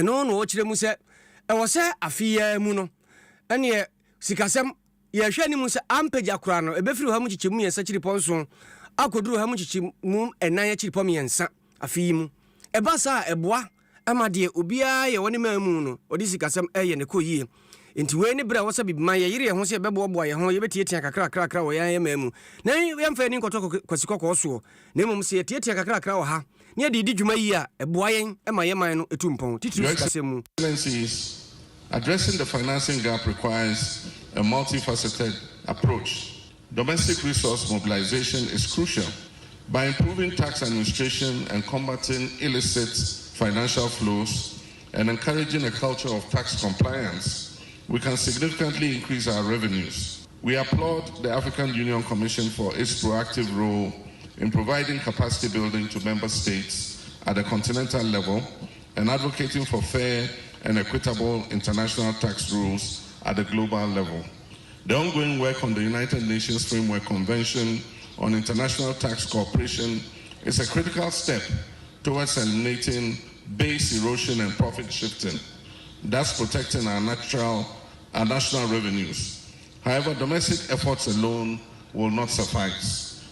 no ochire mu se e wo se afia mu no ene sikasem ye hwe ni mu se ampeja kura no ebefiri ha mu chichemu ye sachiri ponso akoduru ha mu chichemu enan ya chiri pom yensa afi mu eba sa eboa amade obia ye woni mamu no odi sikasem eye ne koyie enti we ni bra wo sabi ma ye yire ho se bebo ye ho ye betietia kakra wo ya mamu na ye mfa ni nkoto kwasikoko so na mum se tietia kakra wo ha ne de di dwuma yi a eboa yen ema ye man no etumpon titiri sikasem mu. Addressing the financing gap requires a multifaceted approach. Domestic resource mobilization is crucial. By improving tax administration and combating illicit financial flows and encouraging a culture of tax compliance, we can significantly increase our revenues. We applaud the African Union Commission for its proactive role in providing capacity building to member states at the continental level and advocating for fair and equitable international tax rules at the global level. The ongoing work on the United Nations Framework Convention on International Tax Cooperation is a critical step towards eliminating base erosion and profit shifting, thus protecting our national revenues. However, domestic efforts alone will not suffice.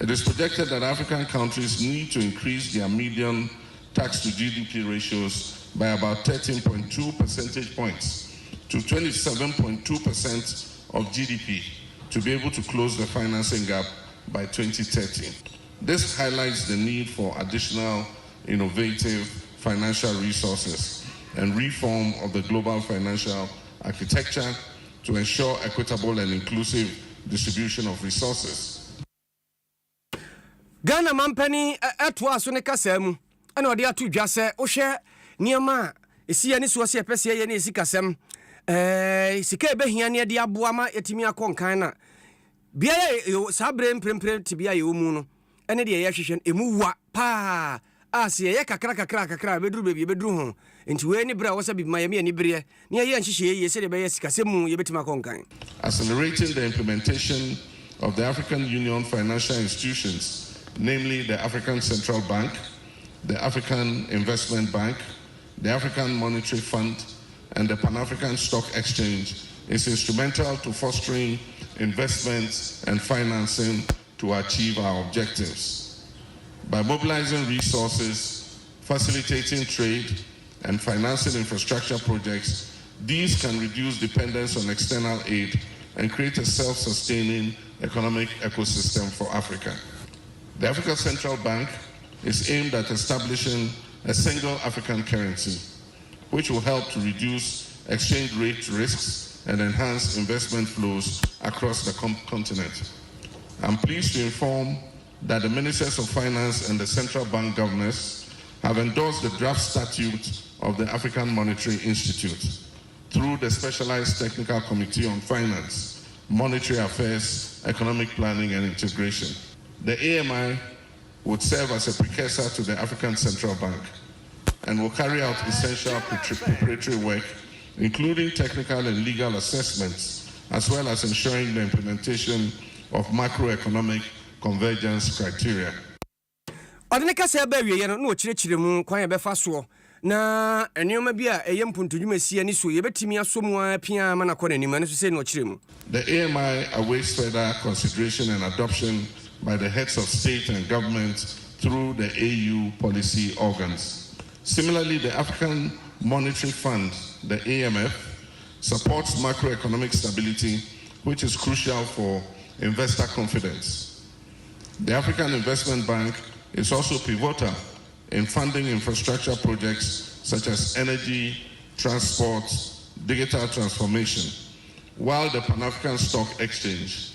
It is projected that African countries need to increase their median tax to GDP ratios by about 13.2 percentage points to 27.2% of GDP to be able to close the financing gap by 2030. This highlights the need for additional innovative financial resources and reform of the global financial architecture to ensure equitable and inclusive distribution of resources. Ghana mampani atwa so ne kasam ana ode atu dwase wo hwe niama esi ani so se pese ye ne sikasem sika ebehia ne de aboa ma yetimi akonkan na bia ye sabre mprempre tibia ye omu no ene de ye hwehwe emu wa pa ase ye kakra beduru bebi beduru ho enti we ni bra wo sabi ma ye me ni bere ne ye nhihye ye se de be ye sikasem mu ye betima akonkan. Accelerating the implementation of the African Union financial institutions, namely the African Central Bank, the African Investment Bank, the African Monetary Fund, and the Pan-African Stock Exchange is instrumental to fostering investments and financing to achieve our objectives. By mobilizing resources, facilitating trade, and financing infrastructure projects, these can reduce dependence on external aid and create a self-sustaining economic ecosystem for Africa. The African Central Bank is aimed at establishing a single African currency, which will help to reduce exchange rate risks and enhance investment flows across the continent. I'm pleased to inform that the Ministers of Finance and the Central Bank governors have endorsed the draft statute of the African Monetary Institute through the Specialized Technical Committee on Finance, Monetary Affairs, Economic Planning and Integration. The AMI would serve as a precursor to the African Central Bank and will carry out essential preparatory work, including technical and legal assessments, as well as ensuring the implementation of macroeconomic convergence criteria. Odineka se ba wiye no ochirechire mu kwan be fa so na enioma bia eyempuntudwuma sie ni so yebetimi asomu apia mana kɔ nanim ne so se no ochire mu. The AMI awaits further consideration and adoption by the heads of state and government through the AU policy organs. Similarly, the African Monetary Fund, the AMF, supports macroeconomic stability, which is crucial for investor confidence. The African Investment Bank is also pivotal in funding infrastructure projects such as energy, transport, digital transformation, while the Pan-African Stock Exchange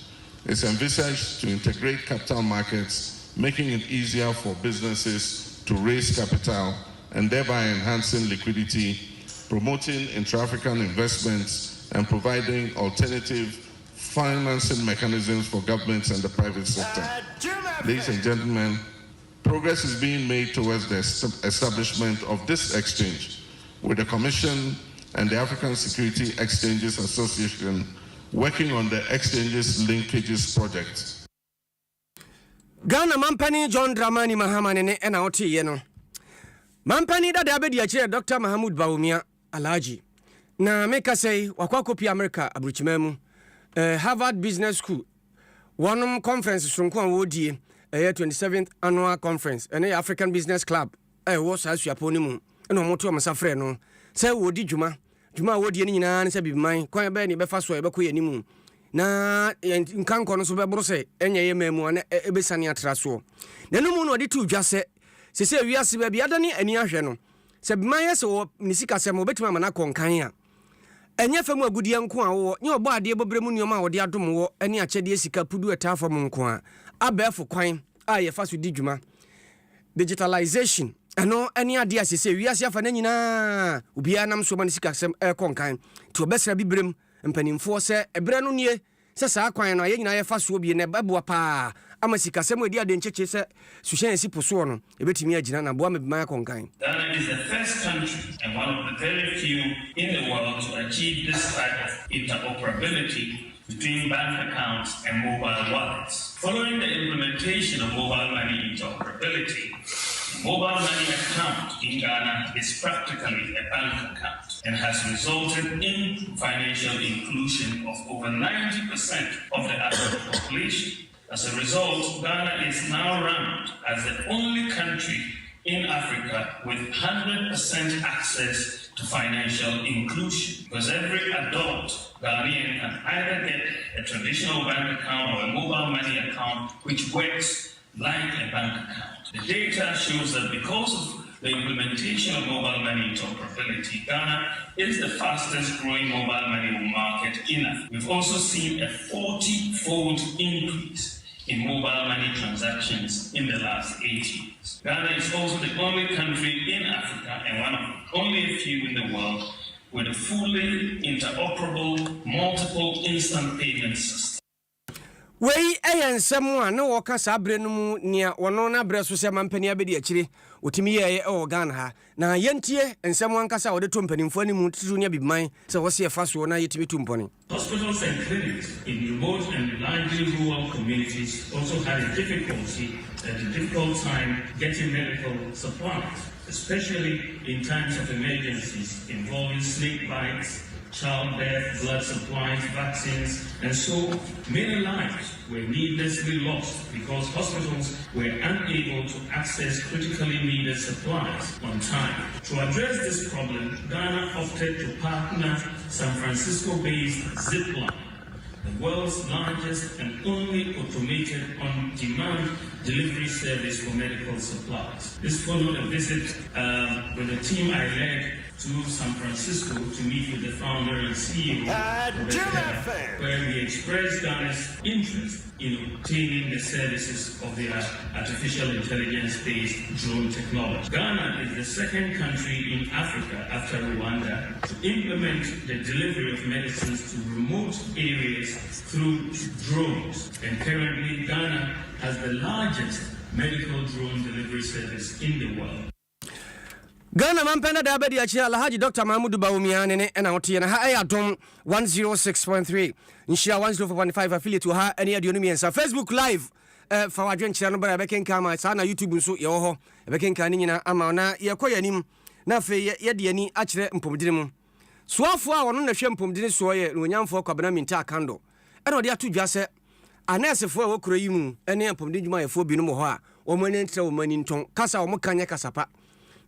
is envisaged to integrate capital markets, making it easier for businesses to raise capital and thereby enhancing liquidity, promoting intra-African investments, and providing alternative financing mechanisms for governments and the private sector. Ladies and gentlemen, progress is being made towards the establishment of this exchange, with the Commission and the African Security Exchanges Association working on the exchanges linkages project. Ghana Mampani John Dramani Mahamane and Oti Yeno Mampani da abedi akire Dr. Mahamud Bawumia Alhaji na meka say wakwa kopi America abruchimemu Harvard Business School one conference sonko wodie 27th annual conference ene African Business Club wo sa suaponi mu ene omoto omsafre no say wodi dwuma wodie ni nyina ne say bibiman kwan be ni be fa so e be ko yanimu na nkanko no so be bro say enye ye mamu na ebesane atra so na no mu no de tu dwase se wiase ba bia dane ani ahwe no se biman ye se wo ni sika se mo betima mana konkan a enye famu agudie nko a wo nye obo ade bobre mu nioma a wo de adom wo ani akyede sika pudu etafo mu nko a abefo kwan a ye fa so di dwuma digitalization ano ani ade asese wiase afa na nyina obia nam so man sika sem konkan to obesra bibrem mpanimfo se ebre no nie se saa kwan no ye nyina ye fa so obie ne baboa pa ama sika sem edi ade ncheche se suhyen si poso no ebetimi agina na boa mebima konkan. Ghana is the first country and one of the very few in the world to achieve this type of interoperability between bank accounts and mobile wallets. Following the implementation of mobile money interoperability, mobile money account in Ghana is practically a bank account and has resulted in financial inclusion of over 90% of the adult population. As a result, Ghana is now ranked as the only country in Africa with 100% access to financial inclusion, because every adult Ghanaian can either get a traditional bank account or a mobile money account which works like a bank account. The data shows that because of the implementation of mobile money interoperability, Ghana is the fastest growing mobile money market in Africa. We've also seen a 40-fold increase in mobile money transactions in the last 8 years. Ghana is also the only country in Africa and one of only a few in the world with a fully interoperable multiple instant payment system. Wei ensemu a no woka sabre no mu nia wono na bre so se mampani abedi akire otimi ye e Ghana ha na yentie ensemu ankasa wode to mpanimfo ani mu tutu nia bibiman se wo se e faso na yetimi tumponi. Hospitals and clinics in remote and largely rural communities also had a difficult time getting medical supplies, especially in times of emergencies involving snake bites, childbirth, blood supplies, vaccines, and so many lives were needlessly lost because hospitals were unable to access critically needed supplies on time. To address this problem, Ghana opted to partner San Francisco-based Zipline, the world's largest and only automated on-demand delivery service for medical supplies. This followed a visit with the team I led to San Francisco to meet with the founder and CEO, where we expressed Ghana's interest in obtaining the services of their artificial intelligence-based drone technology. Ghana is the second country in Africa after Rwanda to implement the delivery of medicines to remote areas through drones, and currently Ghana has the largest medical drone delivery service in the world. Ghana mampenda da abedi akire Alhaji Dr. Mahamud Bawumia ne na wote na ha Adom 106.3 nshia 104.5 affiliate ha ene aduonu miensa Facebook live fa wadwen kire no bara bekenka ma sa na YouTube nso ye ho bekenka ni nyina ama na ye koyanim na fe ye de ani akire mpomdine mu soafo a wono na hwe mpomdine so ye onyamfo kwabena minta akando ene ode atu dwase anesefo a wokuro yi mu ene mpomdine dwuma yefo bi no mo ho a wo mani ntre wo mani nton kasa wo mokanya kasapa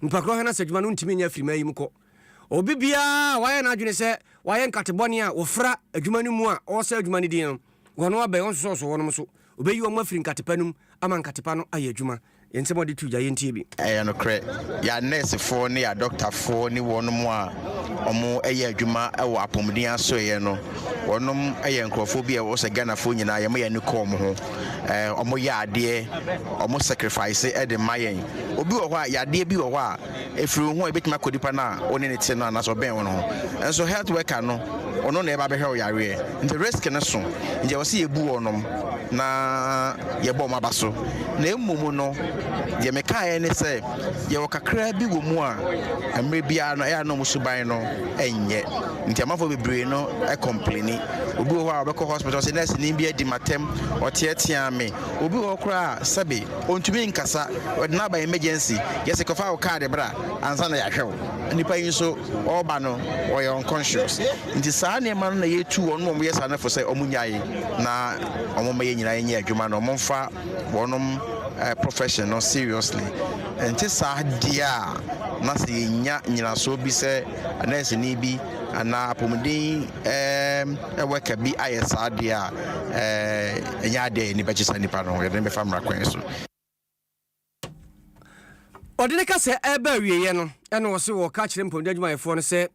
mpakro hana sedwuma no ntimi nya firima yi mko obibia waye na adwene se waye nkatebone a wofra adwuma no mu a o se adwuma no din no wono abe won so wono so obeyi wo mafiri nkatepanum ama nkatepa no aye adwuma yensemo de tuja yentie bi no kre ya nurse fo ne ya doctor fo ni wono mu a omo eye adwuma e wo apomden aso ye no wonom eye nkrofo bi e wo se Ghana fo nyina ye mo ye ne ko mo ho omo ya ade omo sacrifice e de mayen obi wo ho a ya ade bi wo ho a efiri ho e betima kodipa na oni ne te na so ben wono enso health worker no ono na e ba be hwe yare the risk ne so nje wo se ye bu wonom na ye bo mabaso na emumu no ye mekae ne se ye wo kakra bi wo mu a amre bia no e no musuban no enye nti amafo bebre no e complaini obi ho a obekɔ hospital say nurse ni bi adi matem oteatea me obi ho kra sabe ontumi nkasa odina ba emergency yesi kofa wo card bra ansa na ya hwew nipa yi so oba no oye unconscious nti saa ne ma no na yetu wonu mo yesa na fo say omunyaye na omoma ye nyina ye adwuma no momfa wonom profession no seriously nti saa dia na se nya nyina so bi say nurse ni bi ana apomden worker bi ayesa dia nya dia ni bechisa nipa no ye be famra kwan so odene ka se eba wieye no ene wo se wo ka kire mpomden adwuma yefo no se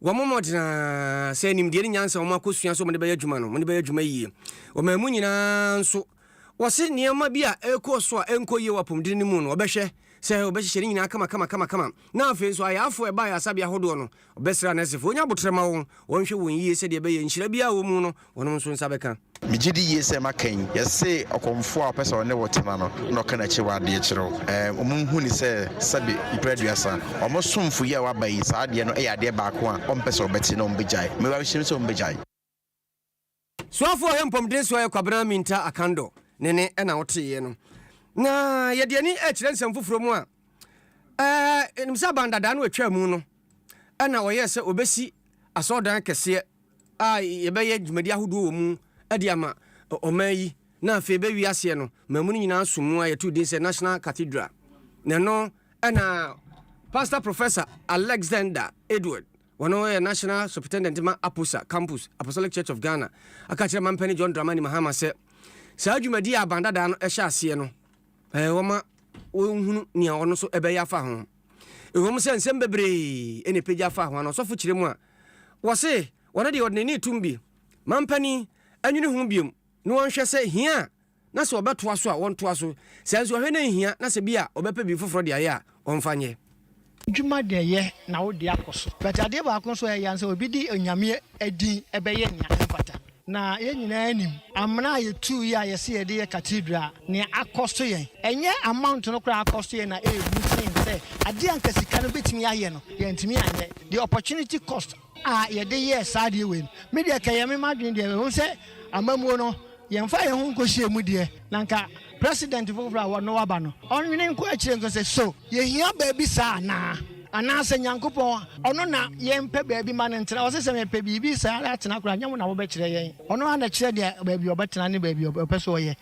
wo momodina se nimde ni nyansa wo makosua so mo de be adwuma no mo de be adwuma yie wo mamu nyina nso wo se niema bi a ekoso a enkoye wo apomden ni mu no obehwe se obehye nyina kama na afi nso ayafo eba ya sabia hodo no obesra na sefo onya botrema wo wonhwe won yie se de be ye nhyira bia wo mu no wono nso nsa beka migidi yie se makan yese okomfo a pesa one wotena no kana chi wade kiro omunhu ni se sabe ipraduasa omosomfo ye wa bayi sa ade no eyade baako a ompesa obeti no mbejai me wa hye so mbejai soafo hempomden so ye kwabra minta akando nene na wote no na yede ani akire nsem foforo mu a nimsa bandada no atwa mu no na oye se obesi asodan kese a yebeye dwumadi ahodo wo mu adiama omayi na afi be wiase no mamu nyina somu a yetu din se National Cathedral no na Pastor Professor Alexander Edward wono ye National Superintendent ma Apusa Campus Apostolic Church of Ghana akachira mampani John Dramani Mahama se saa dwumadi abandada no ehya ase no woma wonhunu nia ono so ebeya fa ho ehom se nsem bebre ene peja fa ho no so fo kire mu a wo se wona de ordinary tumbi mampani anwini hu biom no wonhwe se hia na se obetoa so a wontoa so se nso hwe na hia na se bia obepa bi foforo de aye a onfanye dwuma de ye na wo de akoso but ade ba akoso ye yanse obi di onyame adin ebeye nia empata na ye nyina anim amna ye tu ya ye se ye de cathedral ne akosto ye enye amount no kra akosto ye na mutin se ade anka sika no betimi aye no ye ntimi anye the opportunity cost ye de ye sade we me de ka ye me madwen de we se amamuo no ye mfa ye ho nkohie mu de na nka president fofra wo no waba no onwene nko akire nko se so ye hia ba bi sa na anase nyankopon ono na yempe baabi ma ne ntra wose se mepe bibi sa ala tena kura nyam na wo be kire yen ono ana kire de baabi obetena ne baabi opeso ye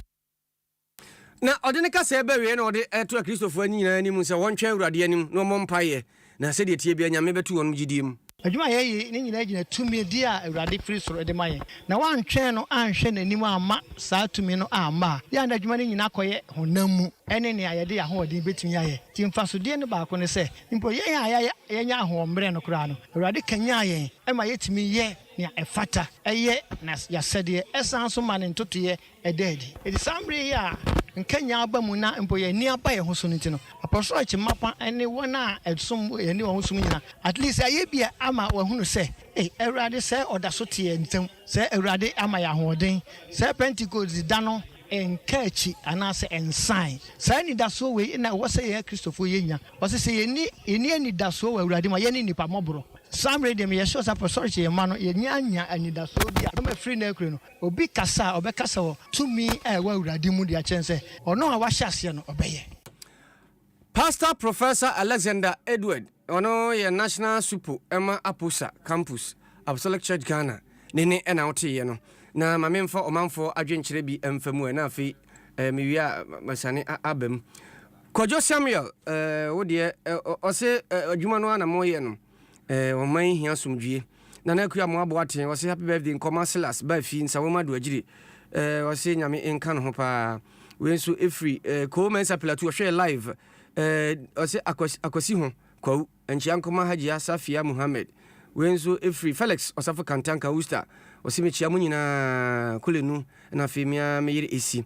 na odene ka se ba we na ode eto Kristofo ani nyina ani mu se wontwe awurade anim no mompaye na se de tie bia nyame betu won gidim adwuma ye ni nyina gina tumi di a awurade free soro de maye na wantwe no anhwe nanim ama saa tumi no ama ya na adwuma ni nyina koye honam ene ne ayede ya hoodin betumi aye ti mfasode ne baako ne se mpo ye ya nya ahombre no kura no awurade kanya ye ema yetumi ye ne efata eye na ya sede esan so ma ne ntoto ye ededi edi sambre ya nkanya aba mu na mpo ye ni aba ye ho so ntino apostle chimapa ene wona edsom ye ni ho so nyina at least aye bia ama wahunu se awurade se odaso tie ntem se awurade ama ya hoodin se Pentecost da no enkachi anase ensign sa ni daso we na wo se ye Christopher yenya wo se ye ni daso we awurade ma ye ni nipa mobro Sam radio me yesho sa pastor che ma no ye nya anidaso bia no free na ekure no obi kasa obekasa wo tumi wa awurade mu dia chense ono a wahye no obeye Pastor Professor Alexander Edward ono ye National Super Emma Apusa Campus Apostolic Church Ghana nene ena wote ye no na mamemfa omanfo adwenkyere bi emfamu na afi mewia masane abam Kojo Samuel wo de ose adwuma no ana moye no oman hia somdwie na na akua mo aboaten ose happy birthday Nkomaselas ba fi nsawoma do agire ose nyame enka no ho pa we nso efri ko mensa plateau hwe live ose akwasi ho kwa enchia Nkoma Hajia Safia Muhammad we nso efri Felix osafo Kantanka Usta ose mechia mu nyina kolenu na femia meyire esi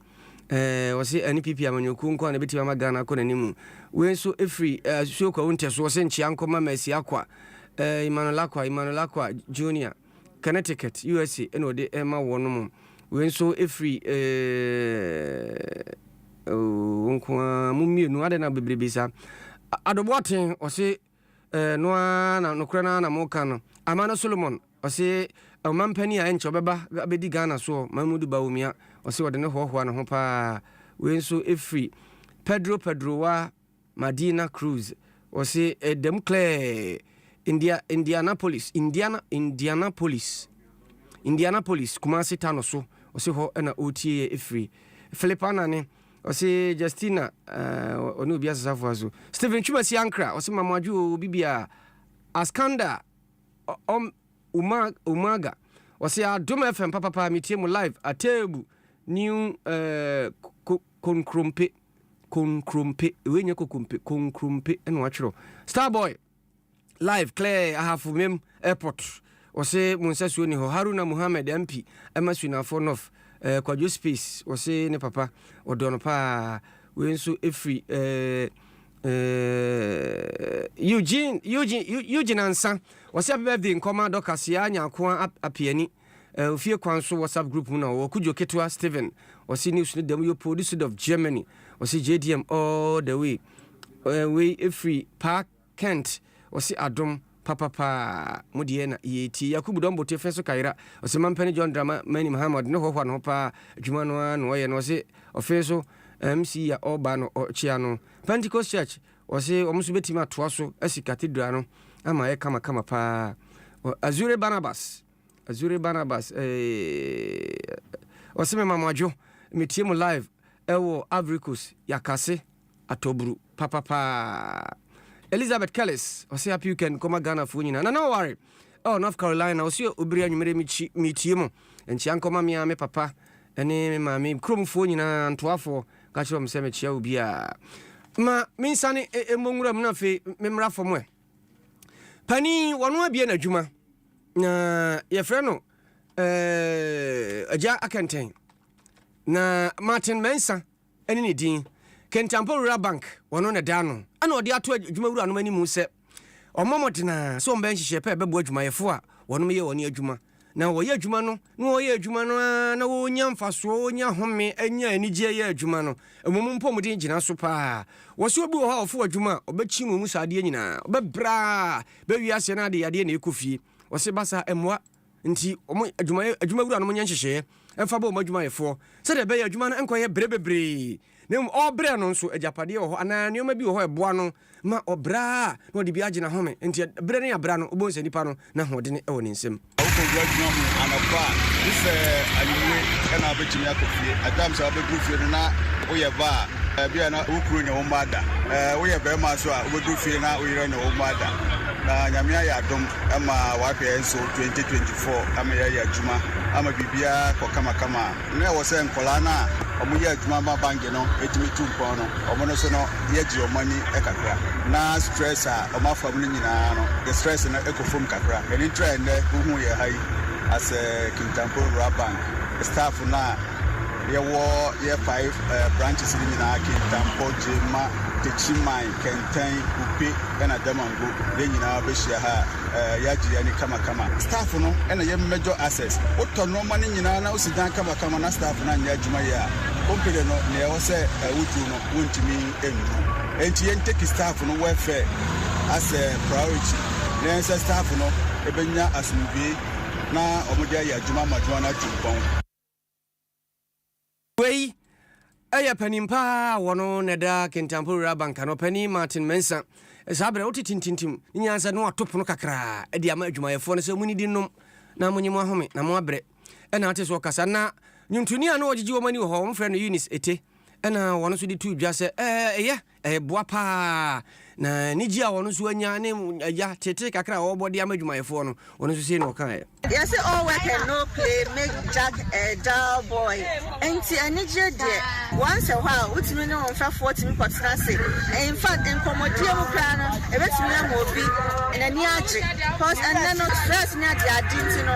ose NPP amanyoku nko na betima magana ko nanimu we nso efri suo kwa unte so ose enchia Nkoma Mercy akwa Emmanuel Akwa Junior Connecticut USA eno de ema wonom we nso efri onko mumienu ade na bebrebisa adoboaten ose no na nokra na moka no Amano Solomon ɔse ɔmampani a ɛnkyɛ ɔbɛba bɛdi Ghana so Mamudu Bawumia ɔse wɔde ne hoahoa ne ho paa wei nso ɛfiri Pedro wa Madina Cruz ɔse ɛdam clear Indianapolis Kumasi Tano so ɔse hɔ ɛna ɔtie ɛfiri Filipana ne ɔse Justina ɔne obi asasafo aso Stephen Chumasi Ankra ɔse mamaju bibia Askanda Umaga ɔse Adom FM papa metie mu live Atebu new konkrompe wenye konkrompe eno atwero Starboy live Claire ahafu mem airport ɔse Munsasuo ni ho Haruna Muhammad MP Emasuna North Kwadwo Space ɔse ne papa ɔdɔ no pa we nso efri Eugene Ansa ɔse happy birthday nkɔma dɔkasia nyakoa apiani ofie kwan so WhatsApp group mu na Kujo Ketwa Steven ɔse news ne dem yo produced of Germany ɔse JDM all the way we efri Park Kent ɔse Adom papa mudie na yeti Yakubu Dombo tefe so kaira ɔse mampani John Drama Mani Muhammad ne hohwa no pa adwuma no an wɔyɛ no ɔse ɔfe so MC ya oba no ɔchia no Pentecost Church ɔse ɔmo so betima toa so asi cathedral no ama yɛ kama pa Azure Barnabas ɔse me mamadwo metie mu live ɛwɔ Avricus Yakase Atobru papa Elizabeth Kellis ɔse happy weekend kɔma Ghana fo nyina na worry North Carolina ɔse obiri anwumere metie mu enchia nkɔma me papa ɛne me maame kromfo nyina ntoafo ka kyerɛ m sɛ mekyia obi a ma mensane mmongura mu na fe memra fo mo pani wɔno abie na adwuma na yɛfrɛ no agya akɛntɛn na Martin Mensa ɛne ne din Kentampo Rural Bank wɔno ne da no ana ɔde ato adwuma wura no mani mu sɛ ɔmɔmɔtena sɛ ɔmbɛn hyehyɛ pɛ bɛbo adwumayɛfo a wɔno yɛ wɔne adwuma na wɔyɛ adwuma no na wɔnya mfasoɔ wɔnya home anya anigye yɛ adwuma no ɛmom mpɔmuden gyina so paa wɔso obi wɔ hɔ ɔfo adwuma ɔbɛkyi mu saa adeɛ nyinaa ɔbɛbra bɛwi ase na ade yadeɛ na ɛkɔ fie wɔse basa ɛmmoa nti adwuma wura no nyɛ nhyehyɛ ɛmfa bɔ ɔma adwumayɛfoɔ sɛdeɛ ɛbɛyɛ adwuma no ɛnkɔyɛ bebree na ɔbrɛ no nso agyapadeɛ wɔ hɔ anaa nneɛma bi wɔ hɔ ɛboa no ma ɔbra na ɔde bi agyina home nti brɛ ne abra no ɔbɔ nsa nipa no na hoɔde ne ɛwɔ ne nsɛm anɔpa sɛ anwummerɛ ɛna wobɛtumi akɔ fie atam sɛ wobɛduru fie no na woyɛ ba a bia na wokuro ne wo mma ada woyɛ bɛrima so a wobɛduru fie na woyerɛ ne wo mma ada na nyame ayɛ adom ama wahwɛ nso 2024 ama yɛyɛ adwuma ama biribiaa kɔ kamakama na ɛwɔ sɛ nkɔlaa no a ɔmoyɛ adwuma ma bange no ɛtumi tu mpɔn no ɔmo no so no yɛgye ɔmo ani kakra na stress a ɔmo afam no nyinaa no the stress no ɛkɔfam kakra ɛne ntrɛ ɛnnɛ wohu yɛ ha yi as a Kentampo Rural Bank staff na yɛwɔ yɛ 5 branches ni nyinaa Kentampo Jema Techiman Kenten Upe ɛna Damango de nyinaa bɛhyia ha yɛagye ani kama staff no ɛna yɛ major access wotɔ nɔɔma no nyinaa na wosi dan kama na staff no anyɛ adwuma yɛ a kompere no na ɛwɔ sɛ wotu no wontumi ɛnnu ɛnti yɛnteki staff no welfare as a priority na ɛnsɛ staff no ɛbɛnya asomdwee na ɔmode ayɛ adwuma madwuma no atumpɔn wei ɛyɛ panin paa wɔno ne da Kentampo Rural Bank no panin Martin Mensa saa berɛ wote tintintim ne nyansa no atopo no kakraa ɛde ama adwumayɛfoɔ no sɛ muni di nom na monyi mo ahome na mo abrɛ ɛna ate so ɔkasa na nyontoni a na wɔgyegye wɔ mani wɔ hɔ wɔmfrɛ no Eunice Ete ɛna wɔno so de to dwa sɛ ɛyɛ boa paa na nigye a wɔno so anya ne agya tete kakra a wɔbɔ de ama adwumayɛfoɔ no wɔno so sei na ɔkaeɛ yes all work and no play make Jack a dull boy enti anigye de once a while utimi ne on fa 40 kɔtena se in fact nkɔmɔdie mu kra no ebetimi am obi na ni agye cause and then not stress ni ade adinti no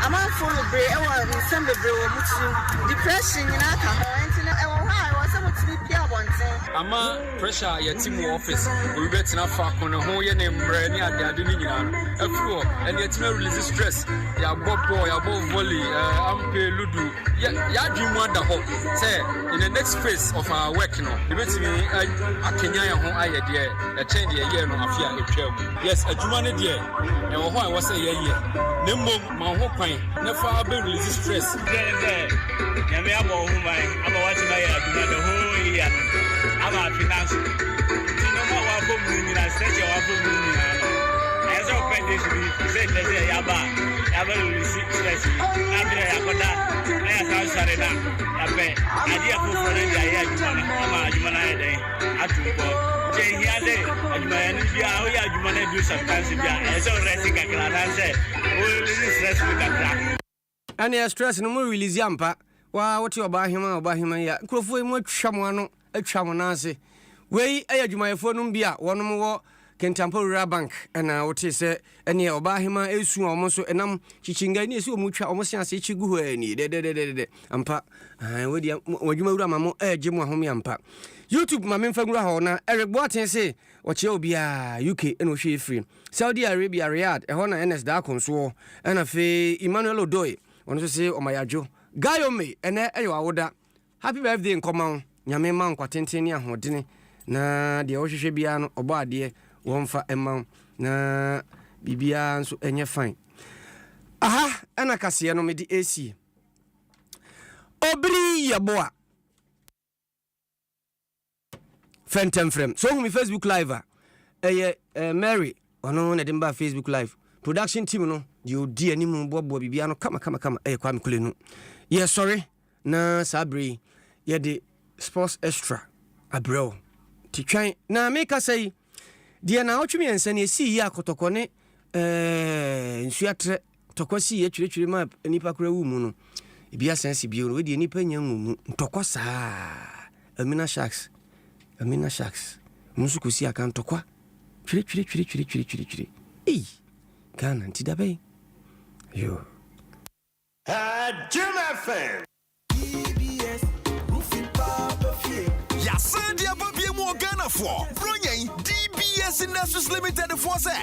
amanfo no bre ɛwɔ nsɛm bebre wɔ mutim depression nyina ka ho enti no ɛwɔ hɔ a wɔsɛ mutimi pia bonten ama pressure yɛ team office we betina fa kono ho yɛ ne mbrɛ ne ade ne nyina no afuro ɛne yɛtima release stress ya ball ya volley ampe ludu ya dream wonder ho say in the next phase of our work no ebetimi akenya yɛ ho ayɛ de e change yɛ no afia etwam yes adwuma ne de e wo ho a wo say yɛ ne mmom ma ho kwan ne fa be release stress ya me abo ho mai abo wati mai adwuma the whole year aba finance tino mo wa bo mu ni na stretch wa bo mu ni na ezo pending bi say say ya ba release stress na bi ya koda na ya sa sare na ya be adi ko for na ya adwuma na ama adwuma na ya den atumbo je hia de adwuma ya ni bia o ya adwuma na do sometimes bia ezo rest kakra na say o release stress kakra ani stress no mo release ampa wa wote oba hema ya nkrofo mu atwa mo ano atwa mo nase wei ayadwumayefo no bia wonom wo Kentampo Rural Bank na wote se ene oba hema esu omo so enam chichinga ni esi omu twa omo siase chi gu ho ani de ampa wedi wadwuma wura mamo eje mo ahome ampa YouTube ma memfa ngura ho na Eric Boaten se oche obi a UK eno hwe free Saudi Arabia Riyadh e ho na NS da konso na fe Emmanuel Odoy ono so se omayajo Gayome ene eyo awoda happy birthday nkoma nyame ma nkwatenten ni ahodene na de ohwehwe bia no obo ade wonfa emma na bibia nso enye fine aha ana kase no medi AC obri yaboa Phantom frame so hu mi Facebook live Mary ono na demba Facebook live production team no di odi animu bobo bibia no kama kwa mi kule no ye sorry na sabri ye de sports extra abro titwan na make say dia na otwemi ensane esi yi akotoko ne nsuatre tokosi ye twetwere ma nipa kura wu mu no ebia sense bio no we de nipa nya mu ntoko saa Amina Sharks musu kosi aka ntokwa twere kana ntidabe yo Adom FM DBS Rufi Papa Fie ya send ya babie mo Ghana for bronyen DBS Industries Limited for say